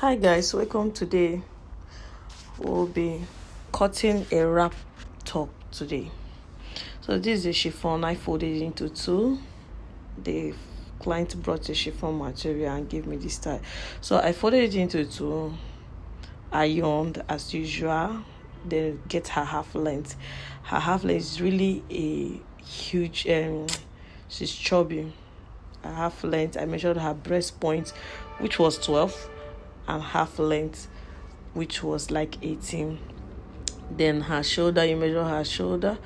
Hi guys, welcome. Today we'll be cutting a wrap top today. So this is a chiffon. I folded it into two. The client brought the chiffon material and gave me this style. So I folded it into two, ironed as usual, then get her half length. Her half length is really a huge she's chubby. Her half length, I measured her breast point, which was 12, and half length, which was like 18. Then her shoulder, you measure her shoulder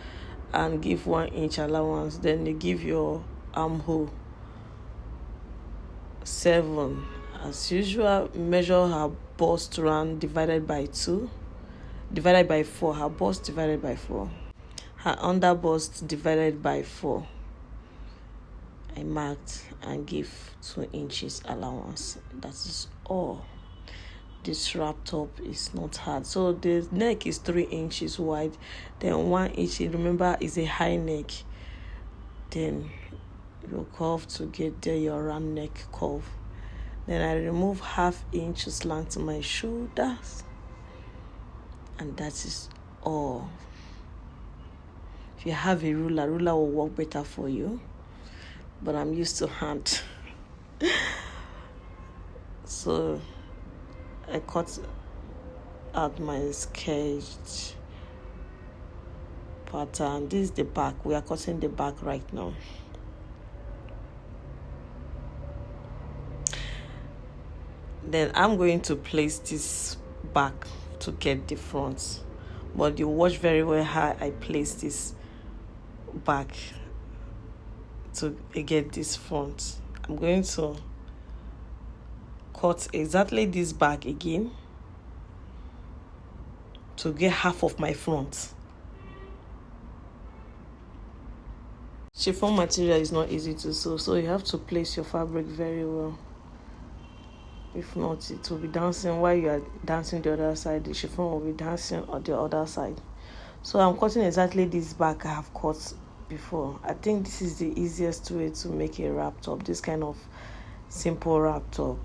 and give 1 inch allowance. Then you give your armhole 7. As usual, measure her bust round divided by 2, divided by 4. Her bust divided by 4. Her under bust divided by 4. I marked and give 2 inches allowance. That is all. This wrap top is not hard. So the neck is 3 inches wide, then 1 inch, remember, is a high neck. Then you curve to get there your round neck curve. Then I remove 1/2 inch slant to my shoulders, and that is all. If you have a ruler will work better for you, but I'm used to hand. So I cut out my sketched pattern. This is the back. We are cutting the back right now. Then I'm going to place this back to get the front. But you watch very well how I place this back to get this front. I'm going to cut exactly this back again to get half of my front. Chiffon material is not easy to sew, so you have to place your fabric very well. If not, it will be dancing. While you are dancing the other side, the chiffon will be dancing on the other side. So I'm cutting exactly this back I have cut before. I think this is the easiest way to make a wrap top, this kind of simple wrap top.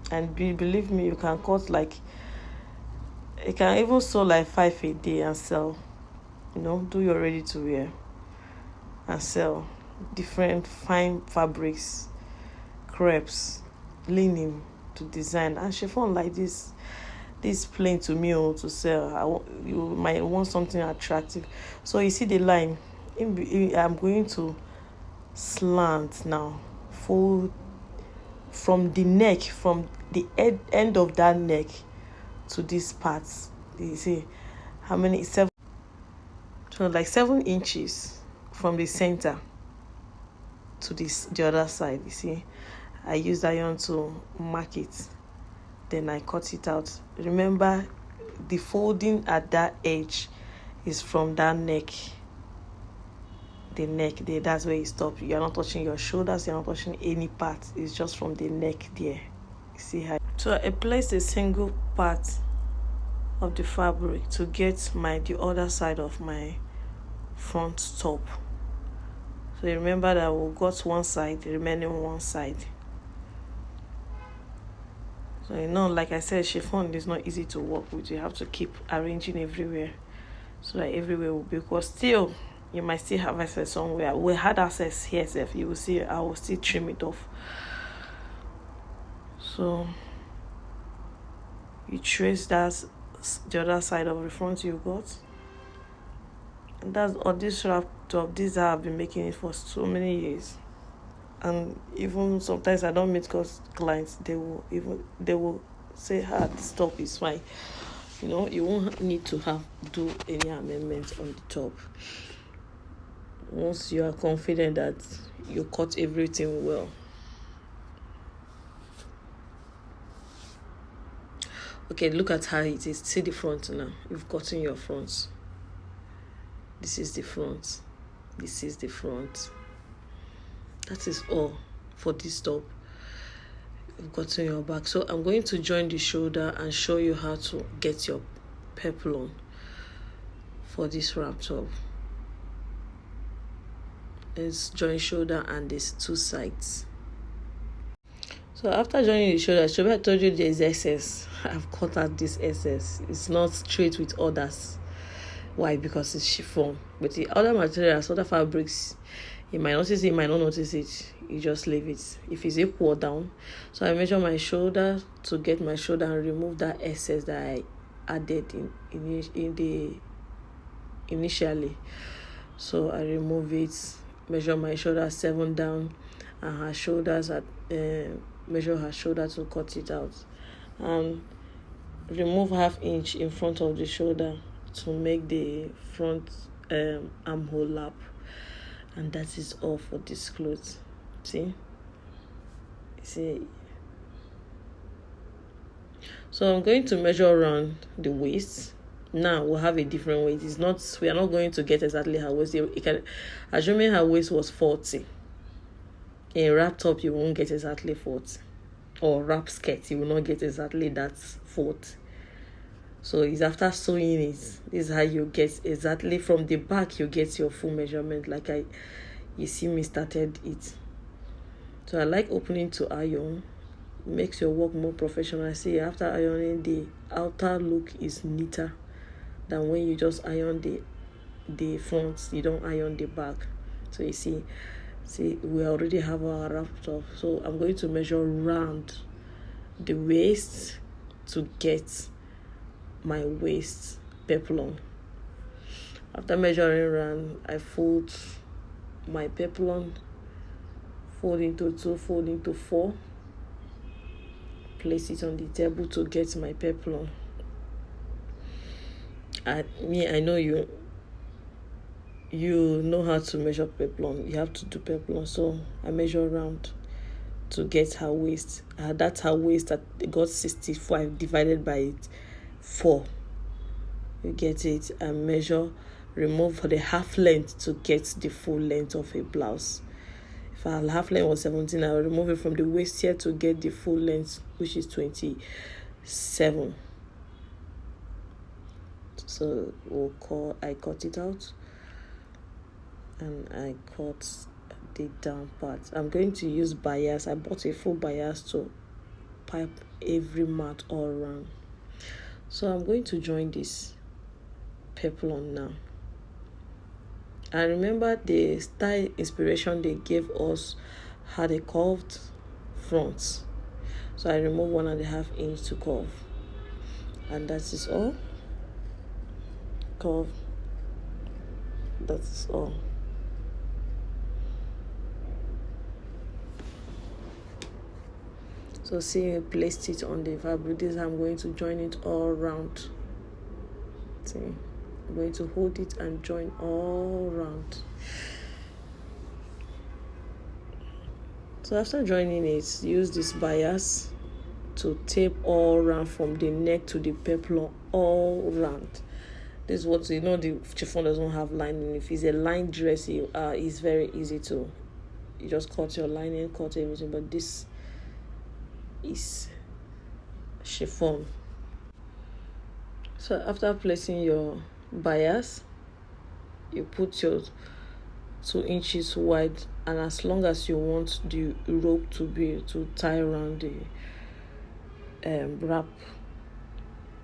And believe me, you can cut you can even sew like 5 a day and sell. Do your ready to wear and sell different fine fabrics, crepes, linen to design, and chiffon like this plain to me to sell. You might want something attractive. So you see the line. I'm going to slant now, fold from the neck, from the end of that neck to this part. You see how many? 7. So like 7 inches from the center to the other side. You see, I use iron to mark it. Then I cut it out. Remember, the folding at that edge is from that neck. The neck there, that's where you stop. You're not touching your shoulders, you're not touching any part. It's just from the neck there. You see how? So I placed a single part of the fabric to get the other side of my front top. So you remember that we got one side, the remaining one side. So like I said, chiffon is not easy to work with. You have to keep arranging everywhere so that everywhere will be, because still you might still have access somewhere. We had access here, if you will see, I will still trim it off. So you trace that the other side of the front you got. And that's all. This wrap top, this I've been making it for so many years. And even sometimes I don't meet clients, they will say, this top is fine. You won't need to do any amendments on the top. Once you are confident that you cut everything well. Okay, look at how it is. See the front now. You've gotten your front. This is the front. This is the front. That is all for this top. You've gotten your back. So I'm going to join the shoulder and show you how to get your peplum for this wrap top. Let's join shoulder and these 2 sides. So after joining the shoulder, I told you there's excess. I've cut out this excess. It's not straight with others. Why? Because it's chiffon. But the other materials, other fabrics, you might notice it, you might not notice it. You just leave it. If it's equal down. So I measure my shoulder to get my shoulder and remove that excess that I added initially. So I remove it, measure my shoulder 7 down, and her shoulders at measure her shoulder to cut it out, and remove 1/2 inch in front of the shoulder to make the front armhole lap. And that is all for this clothes. See, so I'm going to measure around the waist. Now we'll have a different waist. We are not going to get exactly her waist. Assuming her waist was 40. In wrap top, you won't get exactly 40. Or wrap skirt, you will not get exactly that 40. So it's after sewing it. This is how you get exactly from the back. You get your full measurement, like you see me started it. So I like opening to iron. It makes your work more professional. See, after ironing, the outer look is neater than when you just iron the front. You don't iron the back. So you see, we already have our wrapped up. So I'm going to measure round the waist to get my waist peplum. After measuring round, I fold my peplum, fold into 2, fold into 4, place it on the table to get my peplum. I know you know how to measure peplum. You have to do peplum. So I measure round to get her waist. That's her waist. That got 65 divided by 4. You get it. And measure, remove the half length to get the full length of a blouse. If our half length was 17, I will remove it from the waist here to get the full length, which is 27. So I cut it out, and I cut the down part. I'm going to use bias. I bought a full bias to pipe every mat all around. So I'm going to join this peplum now. And remember, the style inspiration they gave us had a curved front. So I remove 1.5 inch to curve. And that is all. Curve. That is all. So see, I placed it on the fabric. This I'm going to join it all around. See, I'm going to hold it and join all around. So after joining it, use this bias to tape all around from the neck to the peplum all around. This is what the chiffon doesn't have lining. If it's a lined dress, it's very easy to. You just cut your lining, cut everything. But this is chiffon. So after placing your bias, you put your 2 inches wide, and as long as you want the rope to tie around the wrap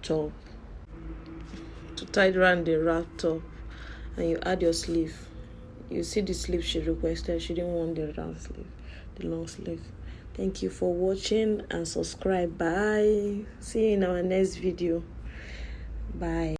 top, and you add your sleeve. You see the sleeve she requested. She didn't want the round sleeve, the long sleeve. Thank you for watching, and subscribe. Bye. See you in our next video. Bye.